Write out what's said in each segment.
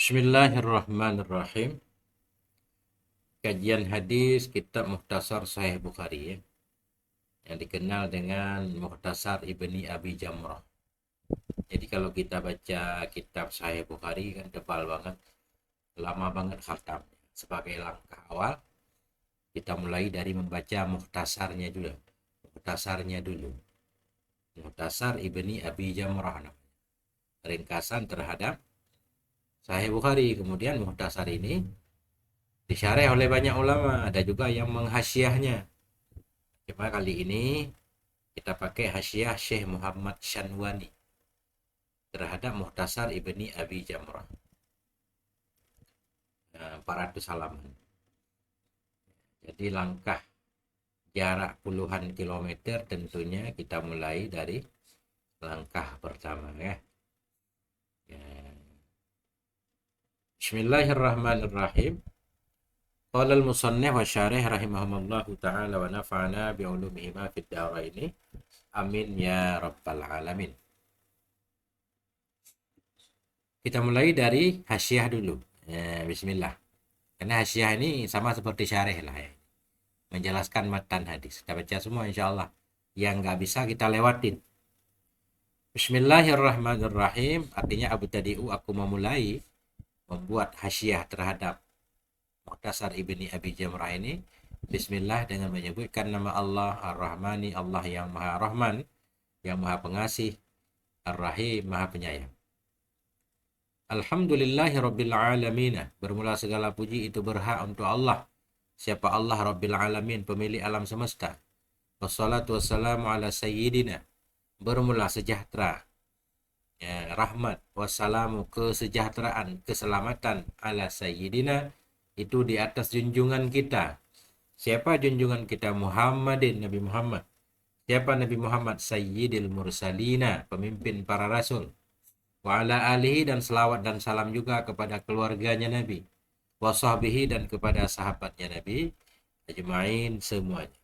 Bismillahirrahmanirrahim. Kajian hadis kitab Mukhtasar Sahih Bukhari ya, yang dikenal dengan Mukhtasar Ibni Abi Jamrah. Jadi kalau kita baca kitab Sahih Bukhari kan tebal banget, lama banget khatam. Sebagai langkah awal kita mulai dari membaca mukhtasarnya dulu. Mukhtasarnya dulu. Mukhtasar Ibni Abi Jamrah namanya. Ringkasan terhadap Sahih Bukhari. Kemudian mukhtasar ini disyarah oleh banyak ulama, ada juga yang menghasyiahnya. Cuma kali ini kita pakai hasyiah Syekh Muhammad Syanwani terhadap Mukhtasar Ibni Abi Jamrah. 400 halaman. Jadi langkah jarak puluhan kilometer, tentunya kita mulai dari langkah pertama ya. Bismillahirrahmanirrahim. Qala al-musannif wa syarih rahimahumullahu ta'ala wa nafa'ana bi'ulumihima fid dharaini. Amin ya rabbal alamin. Kita mulai dari hasyiah dulu. Bismillah. Karena hasyiah ini sama seperti syarih lah ya. Menjelaskan matan hadis. Kita baca semua insyaallah. Yang nggak bisa kita lewatin. Bismillahirrahmanirrahim. Artinya abtadi'u, aku memulai membuat hasyiah terhadap Mukhtasar Ibni Abi Jamrah ini. Bismillah, dengan menyebutkan nama Allah Ar-Rahmani, Allah yang Maha Rahman, yang Maha Pengasih, Ar-Rahim, Maha Penyayang. Alhamdulillahi Rabbil Alamin. Bermula segala puji itu berhak untuk Allah. Siapa Allah? Rabbil Alamin, pemilik alam semesta. Wassalatu wassalamu ala sayyidina. Bermula sejahtera, ya, rahmat, wassalamu, kesejahteraan, keselamatan, ala sayyidina, itu di atas junjungan kita. Siapa junjungan kita? Muhammadin, Nabi Muhammad. Siapa Nabi Muhammad? Sayyidil Mursalina, pemimpin para rasul. Wa ala alihi, dan selawat dan salam juga kepada keluarganya Nabi. Wa sahbihi, dan kepada sahabatnya Nabi. Ajma'in, semuanya.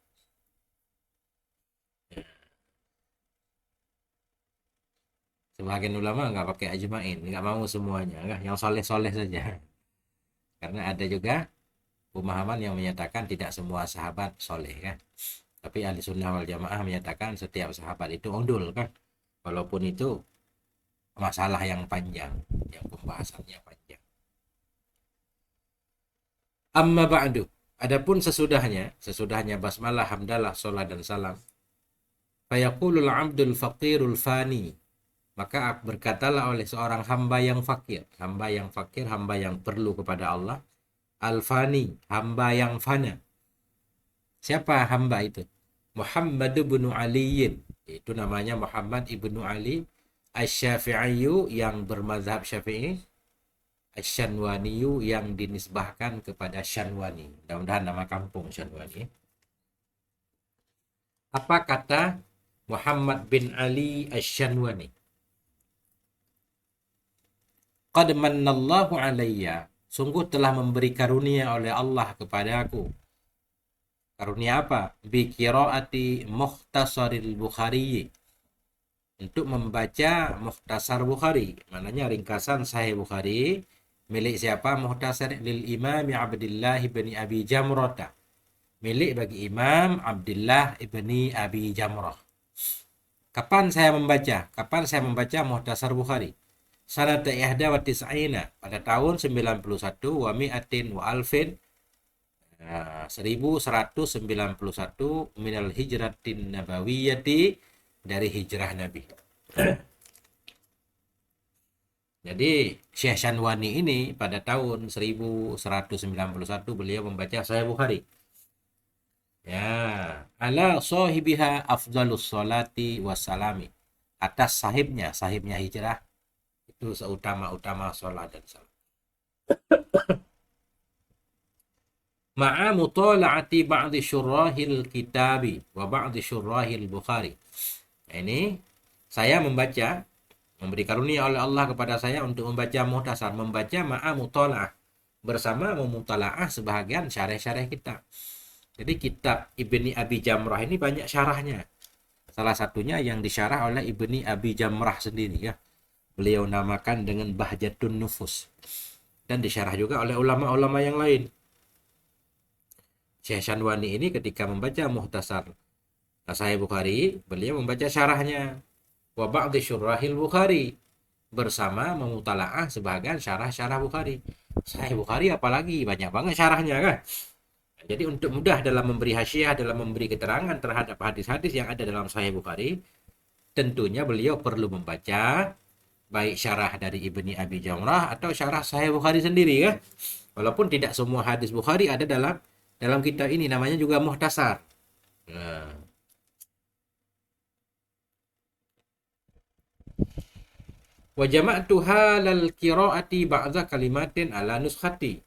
Sebagian ulama nggak pakai ajma'in, nggak mau semuanya, yang soleh-soleh saja. Karena ada juga pemahaman yang menyatakan tidak semua sahabat soleh kan. Tapi ahli sunnah wal jamaah menyatakan setiap sahabat itu undul kan. Walaupun itu masalah yang panjang, yang pembahasannya panjang. Amma ba'du. Adapun sesudahnya basmalah, hamdalah, sholat dan salam. Fayaqulul abdul faqirul fani. Maka berkatalah oleh seorang hamba yang fakir, hamba yang perlu kepada Allah. Al-fani, hamba yang fana. Siapa hamba itu? Muhammad ibn Ali. Itu namanya Muhammad ibn Ali. Asy-Syafi'i, yang bermazhab Syafi'i. Asy-Syanwani, yang dinisbahkan kepada Syanwani. Mudah-mudahan nama kampung Syanwani. Apa kata Muhammad bin Ali Asy-Syanwani? Qad mannallahu alayya, sungguh telah memberi karunia oleh Allah kepadaku. Karunia apa? Bi qiraati Mukhtasaril Bukhari, untuk membaca Mukhtasar Bukhari, maknanya ringkasan Sahih Bukhari. Milik siapa? Mukhtasar lil Imam Abdullah bin Abi Jamrah, milik bagi Imam Abdullah ibni Abi Jamrah. Kapan saya membaca Mukhtasar Bukhari? Sanata ihda wa tis'ina, pada tahun 91, wa mi'atin wa alfin, 1191 minal hijratin nabawiyati, dari hijrah Nabi. Jadi Syekh Syanwani ini pada tahun 1191 beliau membaca Sahih Bukhari. Ya, ala sahibiha afdalus salati wassalami, atas sahibnya hijrah itu seutama-utama sholat dan salam. Ma'a mutala'ati ba'di syurahil kitabi wa ba'di syurahil Bukhari. Ini saya membaca, memberi karunia oleh Allah kepada saya untuk membaca Mukhtasar, membaca ma'a mutala'ah, bersama memutalaah sebahagian syarah-syarah kitab. Jadi kitab Ibni Abi Jamrah ini banyak syarahnya. Salah satunya yang disyarah oleh Ibni Abi Jamrah sendiri ya. Beliau namakan dengan Bahjatun Nufus. dan disyarah juga oleh ulama-ulama yang lain. Syekh Syanwani ini ketika membaca Mukhtasar Sahih Bukhari, beliau membaca syarahnya wa ba'di syurahil Bukhari, bersama memutalaah sebagian syarah-syarah Bukhari. Sahih Bukhari apalagi banyak banget syarahnya kan. Jadi untuk mudah dalam memberi hasyiah, dalam memberi keterangan terhadap hadis-hadis yang ada dalam Sahih Bukhari, tentunya beliau perlu membaca baik syarah dari Ibni Abi Jamrah atau syarah Sahih Bukhari sendiri kan. Walaupun tidak semua hadis Bukhari ada dalam kitab ini, namanya juga muhtasar. Nah, wa jama'tu halal qiraati ba'da kalimatin ala nuskhati.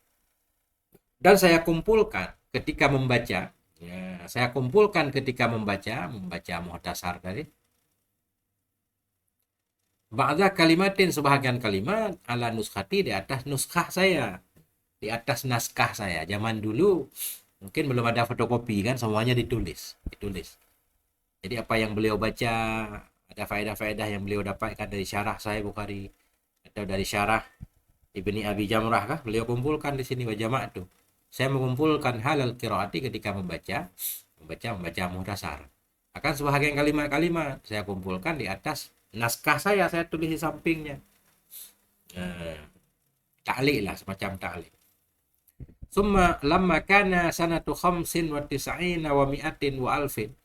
Dan saya kumpulkan ketika membaca, ya, saya kumpulkan ketika membaca muhtasar tadi. Ba'da kalimatin, sebahagian kalimat ala nuskhati, di atas nuskhah saya, di atas naskah saya. Zaman dulu mungkin belum ada fotokopi kan, semuanya ditulis. Jadi apa yang beliau baca, ada faedah-faedah yang beliau dapatkan dari syarah Sahih Bukhari atau dari syarah Ibni Abi Jamrah kah, beliau kumpulkan di sini. Wa jama'tu, saya mengumpulkan halal qiraati ketika membaca muhtasar. Akan sebahagian kalimat-kalimat saya kumpulkan di atas naskah saya tulis di sampingnya. Ta'liq lah, semacam ta'liq. Summa lamma kana sanatu khamsin wa tis'ina wa mi'atin wa alfin.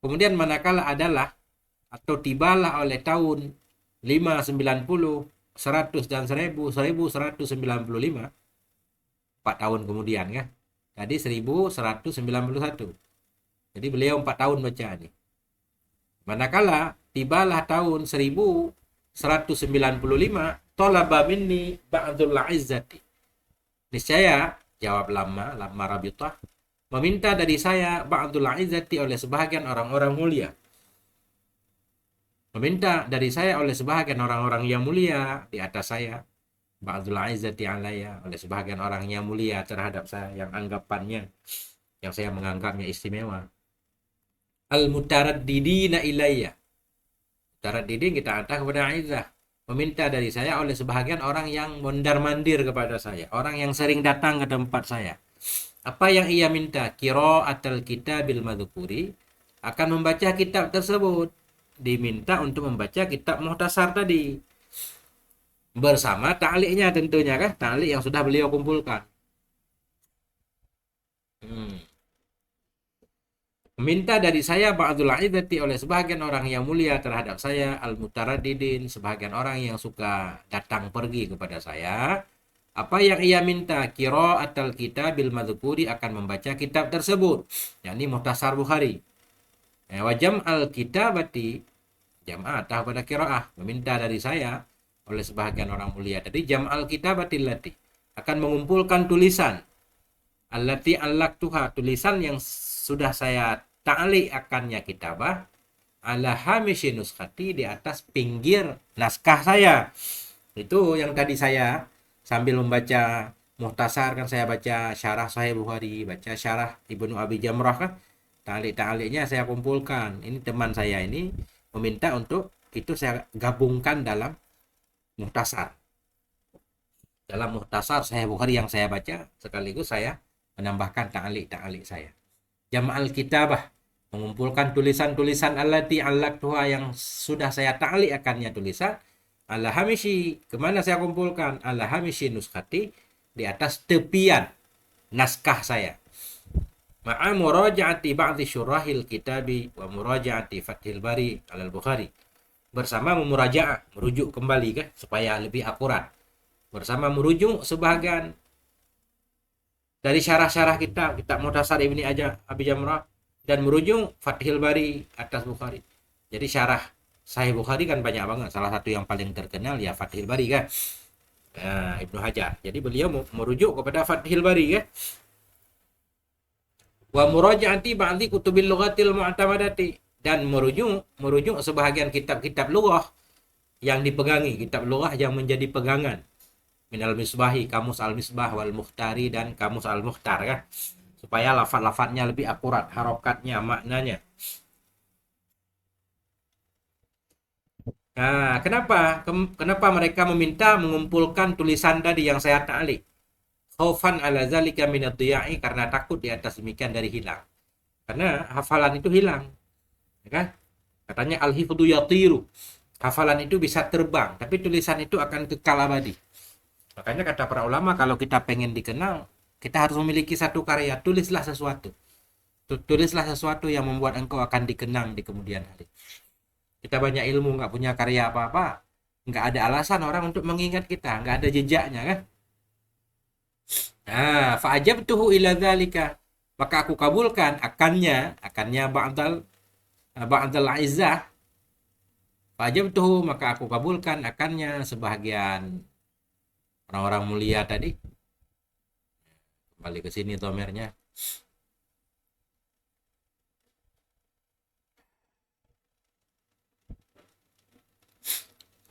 Kemudian manakala adalah atau tibalah oleh tahun 590, 100 dan 1000, 1195. 4 tahun kemudian kan. Tadi 1191. Jadi beliau 4 tahun baca ini. Manakala tibalah tahun 1195, talaba minni ba'dul izzati. Niscaya, jawab lama Rabitah, meminta dari saya ba'dul izzati, oleh sebahagian orang-orang mulia. Meminta dari saya oleh sebahagian orang-orang yang mulia di atas saya. Ba'dul izzati alaya, oleh sebahagian orang yang mulia terhadap saya, yang anggapannya, yang saya menganggapnya istimewa. Al-mutaraddidina ilayya. Mutaraddidin kita hantar kepada izzah. Meminta dari saya oleh sebahagian orang yang mondar-mandir kepada saya, orang yang sering datang ke tempat saya. Apa yang ia minta? Qira'atul kitabil madhkuri, akan membaca kitab tersebut. Diminta untuk membaca kitab muhtasar tadi. Bersama ta'liqnya tentunya kan, ta'liq yang sudah beliau kumpulkan. Meminta dari saya ba'dul izzati, oleh sebahagian orang yang mulia terhadap saya, al-mutaraddidin, sebahagian orang yang suka datang pergi kepada saya. Apa yang ia minta? Qira'atul kitabil madhkuri, akan membaca kitab tersebut, yakni Muhtasar Bukhari. Wa jam'al kitabati, jam'ah pada qira'ah, meminta dari saya oleh sebahagian orang mulia tadi, jam'al kitabati allati, akan mengumpulkan tulisan, allati allaktuha, tulisan yang sudah saya ta'liq akannya kitabah, ala hamishi nuskhati, di atas pinggir naskah saya. Itu yang tadi saya sambil membaca muhtasar kan, saya baca syarah Sahih Bukhari, baca syarah Ibnu Abi Jamrah kan, ta'liq-ta'liqnya saya kumpulkan. Ini teman saya ini meminta untuk itu saya gabungkan dalam muhtasar. Dalam muhtasar Sahih Bukhari yang saya baca, sekaligus saya menambahkan ta'liq saya. Jam'al kitabah, mengumpulkan tulisan-tulisan allati allaktuha, yang sudah saya ta'liq akannya tulisan, ala hamishi, kemana saya kumpulkan? Ala hamishi nuskhati, di atas tepian naskah saya. Ma'a muraja'ati ba'di syurahil kitabi wa muraja'ati Fathil Bari alal Bukhari, bersama memuraja'ah, merujuk kembali kan, supaya lebih akurat, bersama merujuk sebahagian dari syarah-syarah kitab Muhtasar Ibni Abi Jamrah, dan merujuk Fathil Bari atas Bukhari. Jadi syarah Sahih Bukhari kan banyak banget, salah satu yang paling terkenal ya Fathil Bari kan, Ibnu Hajar. Jadi beliau merujuk kepada Fathil Bari kan. Wa muraja'ati ba'di kutubil lughatil mu'tamadati, dan merujuk sebahagian kitab-kitab lughah yang dipegangi, kitab lughah yang menjadi pegangan. Minal misbahi, kamus al-misbah, wal mukhtari, dan kamus al-mukhtar kan, supaya lafaz-lafaznya lebih akurat, harokatnya, maknanya. Nah, kenapa mereka meminta mengumpulkan tulisan tadi yang saya ta'liq? Khaufan ala zalika minad dhiya'i, karena takut di atas demikian dari hilang. Karena hafalan itu hilang, ya kan? Katanya al-hifdzu yatiru. Hafalan itu bisa terbang, tapi tulisan itu akan kekal abadi. Makanya kata para ulama, kalau kita pengen dikenal, kita harus memiliki satu karya. Tulislah sesuatu. Tulislah sesuatu yang membuat engkau akan dikenang di kemudian hari. Kita banyak ilmu, nggak punya karya apa-apa, nggak ada alasan orang untuk mengingat kita, nggak ada jejaknya kan. Nah, fa'ajabtuhu ila dzalika, maka aku kabulkan akannya ba'dal izzah. Fa'ajabtuhu, maka aku kabulkan akannya sebahagian orang-orang mulia tadi. Kembali ke sini tomernya.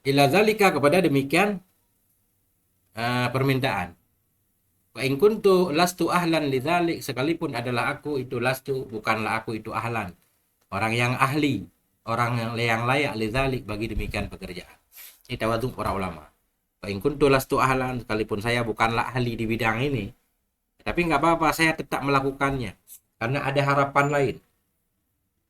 Ila dzalika, kepada demikian permintaan. Wa in kuntu lastu ahlan lidzalik, sekalipun adalah aku itu lastu, bukanlah aku itu ahlan, orang yang ahli, orang yang layak lidzalik, bagi demikian pekerjaan. Ini tawadhu para ulama. Wa in kuntu lastu ahlan, sekalipun saya bukanlah ahli di bidang ini, tapi nggak apa-apa, saya tetap melakukannya karena ada harapan lain.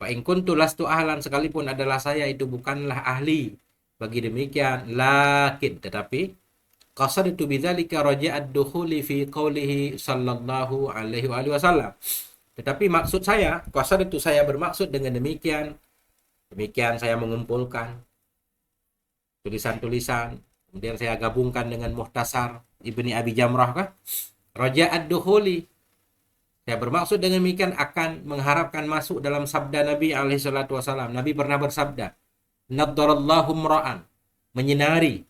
Wa in kuntu lastu ahlan, sekalipun adalah saya itu bukanlah ahli, bagi demikian lakin, tetapi qasad itu bidzalika raja'ad dukhuli fi qaulihi sallallahu alaihi wasallam. Tetapi maksud saya, qasad itu saya bermaksud dengan demikian saya mengumpulkan tulisan-tulisan, kemudian saya gabungkan dengan Muhtasar Ibni Abi Jamrah kan. Raja'ad dukhuli, saya bermaksud dengan demikian akan mengharapkan masuk dalam sabda Nabi alaihi salatu wasallam. Nabi pernah bersabda, naddarallahu mra'an, menyinari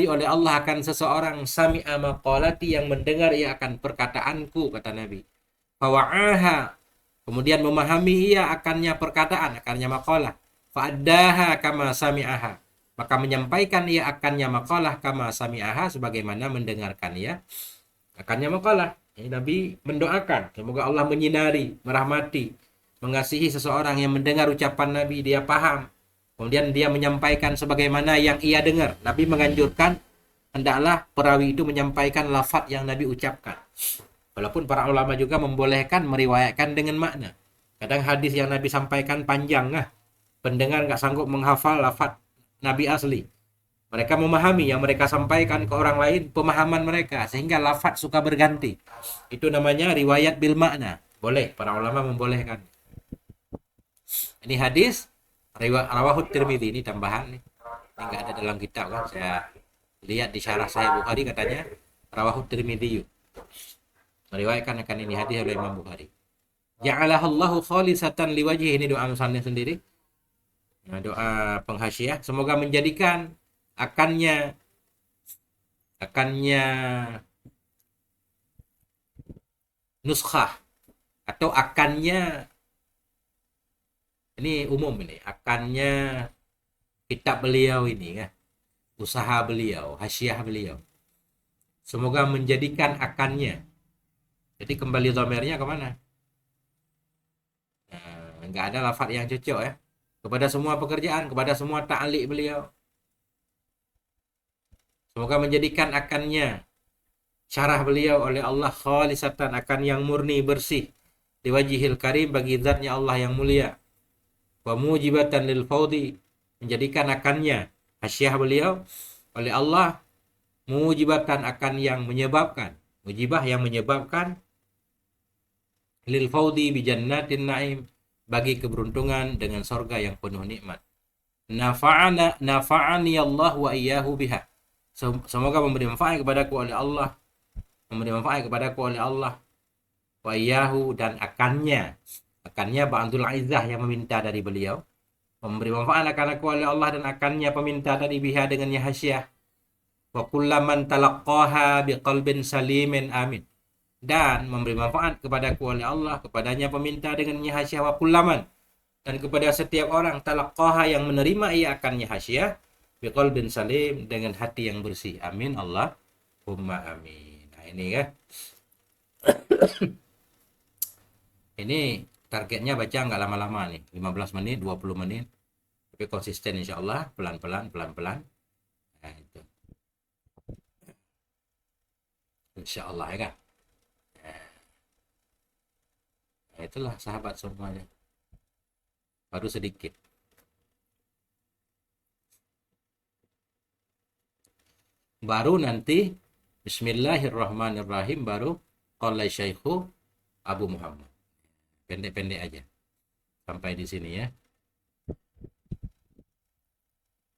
oleh Allah akan seseorang, sami'a maqalati, yang mendengar ia akan perkataanku, kata Nabi. Fawa'aha, kemudian memahami ia akannya perkataan, akannya maqalah. Fa'addaha kama sami'aha, maka menyampaikan ia akannya maqalah kama sami'aha, sebagaimana mendengarkan ia akannya maqalah. Ini Nabi mendoakan semoga Allah menyinari, merahmati, mengasihi seseorang yang mendengar ucapan Nabi, dia paham, kemudian dia menyampaikan sebagaimana yang ia dengar. Nabi menganjurkan hendaklah perawi itu menyampaikan lafaz yang Nabi ucapkan. Walaupun para ulama juga membolehkan meriwayatkan dengan makna. Kadang hadis yang Nabi sampaikan panjang, pendengar nggak sanggup menghafal lafaz Nabi asli. Mereka memahami yang mereka sampaikan ke orang lain, pemahaman mereka, sehingga lafaz suka berganti. Itu namanya riwayat bil makna. Boleh, para ulama membolehkan. Ini hadis rawahut Tirmidzi, ini tambahan nih. Ini enggak ada dalam kitab kan. Saya lihat di syarah Sahih Bukhari katanya rawahut Tirmidzi. Meriwayatkan akan ini hadis oleh Imam Bukhari. Ja'alahallahu khalisatan liwajhi, ini doa musanif sendiri. Nah, doa penghasiah, semoga menjadikan akannya nuskhah, atau akannya, ini umum, ini akannya kitab beliau ini kan, usaha beliau, hasyiah beliau, semoga menjadikan akannya. Jadi kembali dhamirnya kemana? Nah, nggak ada lafaz yang cocok ya, kepada semua pekerjaan, kepada semua ta'liq beliau. Semoga menjadikan akannya, syarah beliau oleh Allah, khalisatan, akan yang murni bersih, diwajihil karim, bagi zatnya Allah yang mulia. Wa mujibatan lil faudi, menjadikan akannya hasyiah beliau oleh Allah, mujibatan, akan yang menyebabkan, mujibah yang menyebabkan, lil faudi bi jannatin naim, bagi keberuntungan dengan surga yang penuh nikmat. Nafa'ani Allah wa iyyahu biha, semoga memberi manfaat kepadaku oleh Allah, wa iyyahu, dan akannya ba'dul izzah, yang meminta dari beliau, memberi manfaat akan aku oleh Allah dan akannya peminta tadi, biha dengannya hasyiah. Wa kullaman talaqqaha biqalbin salimin amin, dan memberi manfaat kepadaku oleh Allah, kepadanya peminta dengannya hasyiah. Wa kullaman, dan kepada setiap orang, talaqqaha, yang menerima ia akannya hasyiah, biqalbin salim, dengan hati yang bersih. Amin Allahumma amin. Nah ini ya, ini targetnya baca nggak lama-lama nih, 15 menit, 20 menit. Tapi konsisten insya Allah, pelan-pelan, pelan-pelan. Nah, itu. Insya Allah ya kan. Nah, itulah sahabat semuanya. Baru sedikit. Baru nanti Bismillahirrahmanirrahim baru qala Syekhu Abu Muhammad. Pendek-pendek aja. Sampai di sini ya.